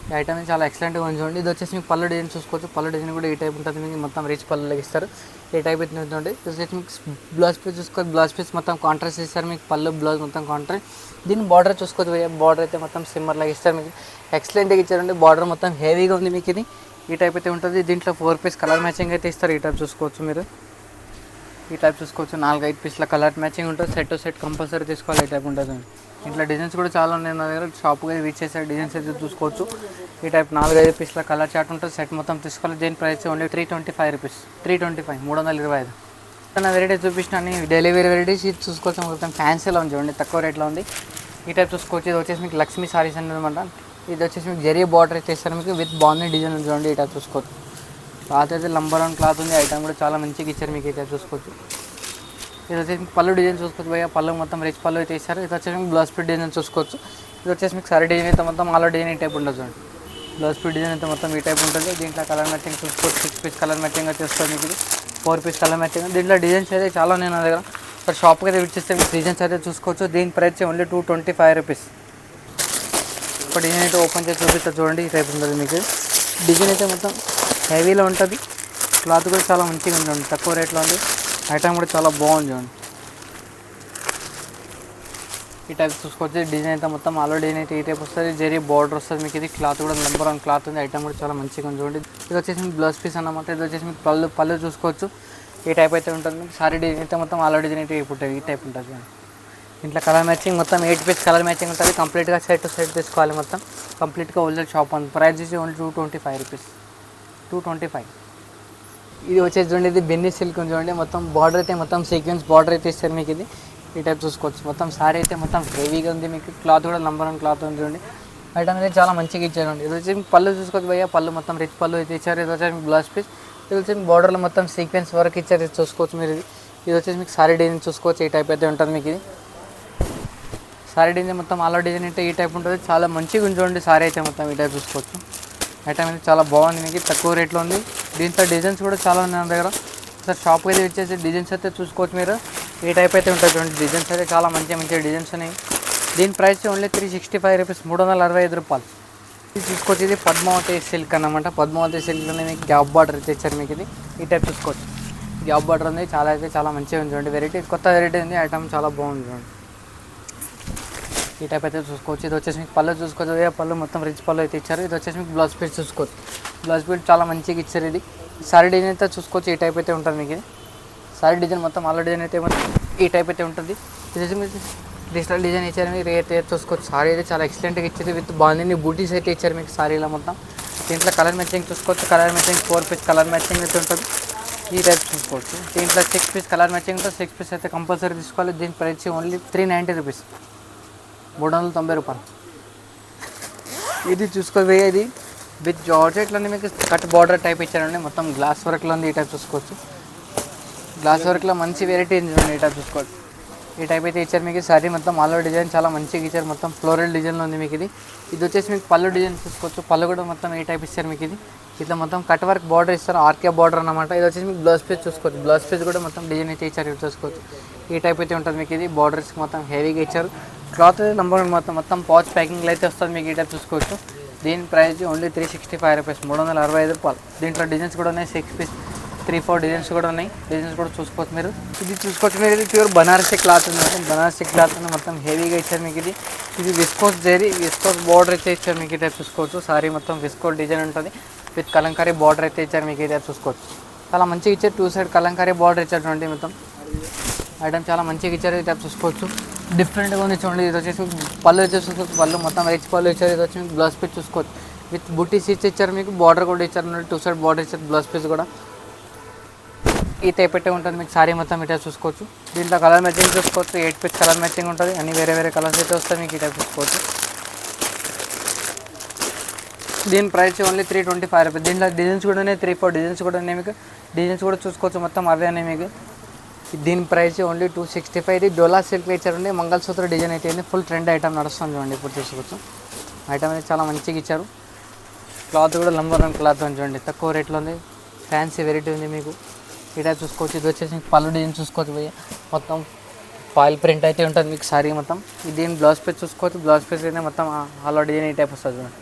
ఈ ఐటమ్ చాలా ఎక్సలెంట్గా ఉంది చూడండి. ఇది వచ్చేసి మీకు పళ్ళు డిజైన్ చూసుకోవచ్చు. పళ్ళు డిజైన్ కూడా ఈ టైప్ ఉంటుంది మీకు. మొత్తం రిచ్ పళ్ళుకి ఇస్తారు. ఈ టైప్ అయితే ఉంటుంది. ఇది వచ్చేసి మీకు బ్లౌజ్ పీస్ చూసుకోవచ్చు. బ్లౌజ్ పీస్ మొత్తం కాంట్రాస్ట్ ఇస్తారు మీకు. పళ్ళు బ్లౌజ్ మొత్తం కాంట్రాస్ట్. దీని బార్డర్ చూసుకోవచ్చు. బార్డర్ అయితే మొత్తం సిమ్మర్ లాగా ఇస్తారు మీకు. ఎక్సలెంట్గా ఇచ్చారండి. బార్డర్ మొత్తం హెవీగా ఉంది మీకు. ఇది ఈ టైప్ అయితే ఉంటుంది. దీంట్లో 4 పీస్ కలర్ మ్యాచింగ్ అయితే ఇస్తారు. ఈ టైప్ చూసుకోవచ్చు మీరు. ఈ టైప్ చూసుకోవచ్చు. 4-5 పీస్ల కలర్ మ్యాచింగ్ ఉంటుంది. సెట్ కంపల్సరీ తీసుకోవాలి. ఈ టైప్ ఉంటుంది. ఇట్లా డిజైన్స్ కూడా చాలా ఉన్నాయి నా దగ్గర. షాప్కి రీచ్ చేసే డిజైన్స్ అయితే చూసుకోవచ్చు. ఈ టైప్ 4-5 పీస్ల కలర్ చార్ట్ ఉంటుంది. సెట్ మొత్తం తీసుకోవాలి. దీని ప్రైస్ ఓన్లీ 325 రూపీస్, 325, 325. నా వెరైటీ చూపించిన డైలీ వేర్ వెరైటీస్ ఇది చూసుకోవచ్చు. మొత్తం ఫ్యాన్సీలో ఉంది చూడండి. తక్కువ రేట్లో ఉంది. ఈ టైప్ చూసుకోవచ్చు. ఇది వచ్చేసి మీకు లక్ష్మీ సారీస్ అనమాట. ఇది వచ్చేసి మీకు జరీ బార్డర్ అయితే ఇస్తారు మీకు. విత్ బాగుంది డిజైన్ ఉంది చూడండి. ఈ టైప్ చూసుకోవచ్చు. క్లాత్ అయితే నంబర్ 1 క్లాత్ ఉంది. ఐటమ్ కూడా చాలా మంచిగా ఇచ్చారు మీకు. అయితే చూసుకోవచ్చు. ఇది వచ్చేసి మీకు పళ్ళు డిజైన్ చూసుకోవచ్చు భయ్య. పళ్ళు మొత్తం రిచ్ పళ్ళు అయితే ఇస్తారు. ఇది వచ్చేసి మీకు బ్లౌజ్ పీస్ డిజైన్ చూసుకోవచ్చు. ఇది వచ్చేసి మీకు సారీ డిజైన్ అయితే మొత్తం ఆల్ డిజైన్ ఈ టైప్ ఉంటుంది చూడండి. బ్లౌజ్ పీస్ డిజైన్ అయితే మొత్తం ఈ టైప్ ఉంటుంది. దీంట్లో కలర్ మ్యాచింగ్ చూసుకోవచ్చు. 6 పీస్ కలర్ మ్యాచింగ్ అయితే వస్తుంది మీకు. ఇది 4 పీస్ కలర్ మ్యాచింగ్. దీంట్లో డిజైన్స్ అయితే చాలా ఉన్నాయి నా దగ్గర. ఇక్కడ షాప్కి అయితే విచ్చేస్తే మీకు డిజైన్స్ అయితే చూసుకోవచ్చు. దీని ప్రైస్ ఓన్లీ 225 రూపీస్. ఇప్పుడు డిజైన్ అయితే ఓపెన్ చేసి చూపిస్తా చూడండి. ఈ టైప్ ఉంటుంది మీకు. డిజైన్ అయితే మొత్తం హెవీలో ఉంటుంది. క్లాత్ కూడా చాలా మంచిగా ఉంది. తక్కువ రేట్లో ఉంది. ఐటమ్ కూడా చాలా బాగుంది చూడండి. ఈ టైప్ చూసుకోవచ్చు. డిజైన్ అయితే మొత్తం ఆలో డిజైన్ అయితే ఈ టైప్ వస్తుంది. జరీ బార్డర్ వస్తుంది మీకు. ఇది క్లాత్ కూడా నంబర్ 1 క్లాత్ ఉంది. ఐటమ్ కూడా చాలా మంచిగా ఉంది చూడండి. ఇది వచ్చేసి మీకు బ్లౌజ్ పీస్ అన్నమాట. ఇది వచ్చేసి మీకు పళ్ళు చూసుకోవచ్చు. ఈ టైప్ అయితే ఉంటుంది మీకు. సారీ డిజైన్ అయితే మొత్తం ఆలో డిజైన్ అయితే ఉంటుంది. ఈ టైప్ ఉంటుంది చూడండి. ఇంట్లో కలర్ మ్యాచింగ్ మొత్తం 8 పీస్ కలర్ మ్యాచింగ్ ఉంటుంది. కంప్లీట్గా సైడ్ టు సైడ్ తీసుకోవాలి మొత్తం. కంప్లీట్గా హోల్సేల్ షాప్ ఉంది. ప్రైస్ వచ్చి ఓన్లీ 225 రూపీస్, 225. ఇది వచ్చేసి చూడండి. ఇది బెన్నీ సిల్క్ ఉంది చూడండి. మొత్తం బార్డర్ అయితే మొత్తం సీక్వెన్స్ బార్డర్ అయితే ఇస్తారు మీకు. ఇది ఈ టైప్ చూసుకోవచ్చు. మొత్తం సారీ అయితే మొత్తం హెవీగా ఉంది మీకు. క్లాత్ కూడా నంబర్ 1 క్లాత్ ఉంది చూడండి. ఐటమ్ అయితే చాలా మంచిగా ఇచ్చారండి. ఇది వచ్చి మీకు పళ్ళు చూసుకోవచ్చు భయ్య. పళ్ళు మొత్తం రిచ్ పళ్ళు అయితే ఇచ్చారు. ఇది వచ్చేసి మీకు బ్లౌజ్ పీస్. ఇది వచ్చి మీకు బార్డర్లో మొత్తం సీక్వెన్స్ వర్క్ ఇచ్చారు. ఇది చూసుకోవచ్చు మీరు. ఇది వచ్చేసి మీకు సారీ డిజైన్ చూసుకోవచ్చు. ఈ టైప్ అయితే ఉంటుంది మీకు. ఇది సారీ డిజైన్ మొత్తం ఆల్ డిజైన్ అయితే ఈ టైప్ ఉంటుంది. చాలా మంచిగా ఉంది చూడండి. సారీ అయితే మొత్తం ఈ టైప్ చూసుకోవచ్చు. ఐటమ్ అయితే చాలా బాగుంది మీకు. తక్కువ రేట్లో ఉంది. దీంట్లో డిజైన్స్ కూడా చాలా ఉన్నాయి నా దగ్గర. సార్ షాప్కి అయితే వచ్చేసి డిజైన్స్ అయితే చూసుకోవచ్చు మీరు. ఈ టైప్ అయితే ఉంటుంది చూడండి. డిజైన్స్ అయితే చాలా మంచి డిజైన్స్ ఉన్నాయి. దీని ప్రైస్ ఓన్లీ 365 రూపీస్, 365 రూపాయలు. ఇది చూసుకోవచ్చు. ఇది పద్మావతి సిల్క్ అన్నమాట. పద్మావతి సిల్క్లోనే మీకు గ్యాప్ బార్డర్ అయితే ఇచ్చారు మీకు. ఇది ఈ టైప్ చూసుకోవచ్చు. గ్యాప్ బార్డర్ ఉంది. చాలా మంచిగా ఉంది చూడండి. వెరైటీ కొత్త వెరైటీ ఉంది. ఐటమ్ చాలా బాగుంది చూడండి. ఈ టైప్ అయితే చూసుకోవచ్చు. ఇది వచ్చేసి మీకు పళ్ళు చూసుకోవచ్చు. పళ్ళు మొత్తం రిచ్ పళ్ళు అయితే ఇచ్చారు. ఇది వచ్చేసి మీకు బ్లౌజ్ పీస్ చూసుకోవచ్చు. బ్లౌజ్ పీస్ చాలా మంచిగా ఇచ్చారు. ఇది సారీ డిజైన్ అయితే చూసుకోవచ్చు. ఈ టైప్ అయితే ఉంటుంది మీకు. ఇది సారీ డిజైన్ మొత్తం ఆల్ డిజైన్ అయితే ఈ టైప్ అయితే ఉంటుంది. ఇది వచ్చేసి మీకు డిజిటల్ డిజైన్ ఇచ్చారు మీకు, రేట్ చూసుకోవచ్చు. సారీ అయితే చాలా ఎక్సలెంట్గా ఇచ్చింది, విత్ బాగుంది బూటీస్ అయితే ఇచ్చారు మీకు సారీలో మొత్తం. దీంట్లో కలర్ మ్యాచింగ్ చూసుకోవచ్చు, colour matching 4 piece colour matching అయితే ఉంటుంది, ఈ టైప్ చూసుకోవచ్చు. దీంట్లో 6 పీస్ కలర్ మ్యాచింగ్ ఉంటుంది, 6 పీస్ అయితే కంపల్సరీ తీసుకోవాలి. దీని ప్రైస్ ఓన్లీ 390 రూపీస్, 390 రూపాయలు. ఇది చూసుకోవాలి, ఇది విత్ జార్జెట్లోనే మీకు కట్ బార్డర్ టైప్ ఇచ్చారండి, మొత్తం గ్లాస్ వర్క్లో ఉంది. ఈ టైప్ చూసుకోవచ్చు, గ్లాస్ వర్క్లో మంచి వెరైటీ ఉంది. ఈ టైప్ చూసుకోవచ్చు, ఈ టైప్ అయితే ఇచ్చారు మీకు. సారీ మొత్తం ఆల్ ఓవర్ డిజైన్ చాలా మంచిగా ఇచ్చారు, మొత్తం ఫ్లోరల్ డిజైన్లో ఉంది మీకు. ఇది వచ్చేసి మీకు పళ్ళు డిజైన్ చూసుకోవచ్చు, పళ్ళు కూడా మొత్తం ఈ టైప్ ఇచ్చారు మీకు. ఇట్లా మొత్తం కట్ వర్క్ బార్డర్ ఇస్తారు, ఆర్కే బార్డర్ అన్నమాట. ఇది వచ్చేసి మీకు బ్లౌజ్ పీస్ చూసుకోవచ్చు, బ్లౌజ్ పీస్ కూడా మొత్తం డిజైన్ అయితే ఇచ్చారు, ఇది చూసుకోవచ్చు. ఈ టైప్ అయితే ఉంటుంది మీకు. ఇది బార్డర్స్ మొత్తం హెవీగా ఇచ్చారు, క్లాత్ నంబర్ మొత్తం పౌచ్ ప్యాకింగ్లో అయితే వస్తుంది మీకు. ఈ టైప్ చూసుకోవచ్చు. దీని ప్రైస్ ఓన్లీ 365 రూపీస్, 365 రూపాయలు. దీంట్లో డిజైన్స్ కూడా ఉన్నాయి, 6 పీస్ 3-4 డిజైన్స్ కూడా ఉన్నాయి, డిజైన్స్ కూడా చూసుకోవచ్చు మీరు. ఇది చూసుకోవచ్చు మీరు, ఇది ప్యూర్ బనారసీ క్లాత్ ఉంది, మొత్తం బనారసీ క్లాత్ ఉంది, మొత్తం హెవీగా ఇచ్చారు మీకు. ఇది విస్కోస్ జరీ, విస్కోస్ బార్డర్ అయితే ఇచ్చారు మీకు. ఇదే చూసుకోవచ్చు, సారీ మొత్తం విస్కోస్ డిజైన్ ఉంటుంది, విత్ కలంకారీ బార్డర్ అయితే ఇచ్చారు మీకు. ఇదే చూసుకోవచ్చు, చాలా మంచిగా ఇచ్చారు. 2 సైడ్ కలంకారీ బార్డర్ ఇచ్చారు చూడండి, మొత్తం ఐటమ్ చాలా మంచిగా ఇచ్చారు. ఇది చూసుకోవచ్చు, డిఫరెంట్గా ఉంది చూడండి. ఇది వచ్చేసి పళ్ళు వచ్చేసి చూసుకోవచ్చు, పళ్ళు మొత్తం రిచ్ పళ్ళు ఇచ్చారు. ఇది వచ్చి మీకు బ్లౌజ్ పీస్ చూసుకోవచ్చు, విత్ బుట్టి స్టిచ్ ఇచ్చారు మీకు, బార్డర్ కూడా ఇచ్చారు, 2 సైడ్ బార్డర్ ఇచ్చారు, బ్లౌజ్ పీస్ కూడా ఈ టైప్ పెట్టే ఉంటుంది మీకు. సారీ మొత్తం ఇట్లా చూసుకోవచ్చు. దీంట్లో కలర్ మ్యాచింగ్ చూసుకోవచ్చు, 8 పీస్ కలర్ మ్యాచింగ్ ఉంటుంది, అన్ని వేరే వేరే కలర్స్ అయితే వస్తాయి మీకు. ఈ టైప్ చూసుకోవచ్చు. దీని ప్రైస్ ఓన్లీ 325 రూపీస్. దీంట్లో డిజైన్స్ కూడా ఉన్నాయి, 3-4 డిజైన్స్ కూడా ఉన్నాయి మీకు. డిజైన్స్ కూడా చూసుకోవచ్చు, మొత్తం అవే ఉన్నాయి మీకు. దీని ప్రైస్ ఓన్లీ 265. ఇది డోలా సిల్క్ ఇచ్చారండి, మంగళసూత్ర డిజైన్ అయితే ఫుల్ ట్రెండ్ ఐటమ్ నడుస్తుంది చూడండి. ఇప్పుడు చూసుకోవచ్చు, ఐటమ్ అయితే చాలా మంచిగా ఇచ్చారు. క్లాత్ కూడా నంబర్ 1 క్లాత్ ఉంది చూడండి, తక్కువ రేట్లో ఉంది, ఫ్యాన్సీ వెరైటీ ఉంది మీకు. ఈ టైప్ చూసుకోవచ్చు. ఇది వచ్చేసి పళ్ళు డిజైన్ చూసుకోవచ్చు భయ్య, మొత్తం ఫాయిల్ ప్రింట్ అయితే ఉంటుంది మీకు సారీ మొత్తం. దీని బ్లౌజ్ పీస్ చూసుకోవచ్చు, బ్లౌజ్ పీస్ అయితే మొత్తం ఆల్ డిజైన్ ఈ టైప్ వస్తుంది చూడండి.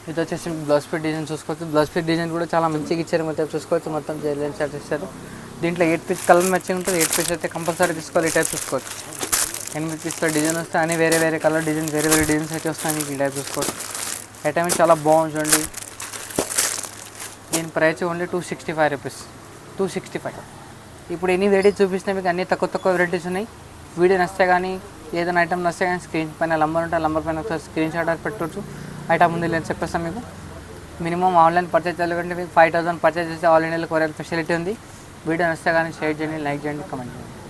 ఇది వచ్చేసి బ్లౌజ్ పీస్ డిజైన్ చూసుకోవచ్చు, బ్లౌజ్ పీస్ డిజైన్ కూడా చాలా మంచిగా ఇచ్చారు మొత్తం చూసుకోవచ్చు, మొత్తం జైలెన్స్ షర్ట్ ఇచ్చారు. దీంట్లో 8 పీస్ కలర్ మ్యాచింగ్ ఉంటుంది, 8 పీస్ అయితే కంపల్సరీ తీసుకోవాలి. ఈ టైప్ చూసుకోవచ్చు, 8 పీస్లో డిజైన్ వస్తాయి, అన్ని వేరే వేరే కలర్ డిజైన్, వేరే వేరే డిజైన్స్ అయితే వస్తాయి మీకు. ఈ టైప్ చూసుకోవచ్చు, ఐటమ్ చాలా బాగుంది చూడండి. దీని ప్రైస్ ఓన్లీ 265 రూపీస్, 265. ఇప్పుడు ఎన్ని వెరైటీస్ చూపిస్తే మీకు అన్ని తక్కువ వెరైటీస్ ఉన్నాయి. వీడియో నచ్చితే కానీ ఏదైనా ఐటమ్ నచ్చితే కానీ స్క్రీన్ పైన నంబర్ ఉంటే ఆ నంబర్ పైన ఒకసారి స్క్రీన్ షాట్ పెట్టవచ్చు. ఐటమ్ ఉంది లేదని చెప్పేస్తాను మీకు. మినిమం ఆన్లైన్ పర్చేజ్ చేయాలంటే మీకు 5000 పర్చేజ్ చేస్తే ఆల్ ఇండియాలో కొరియర్ ఫెసిలిటీ ఉంది. వీడియో నచ్చితే కానీ షేర్ చేయండి, లైక్ చేయండి, కమెంట్ చేయండి.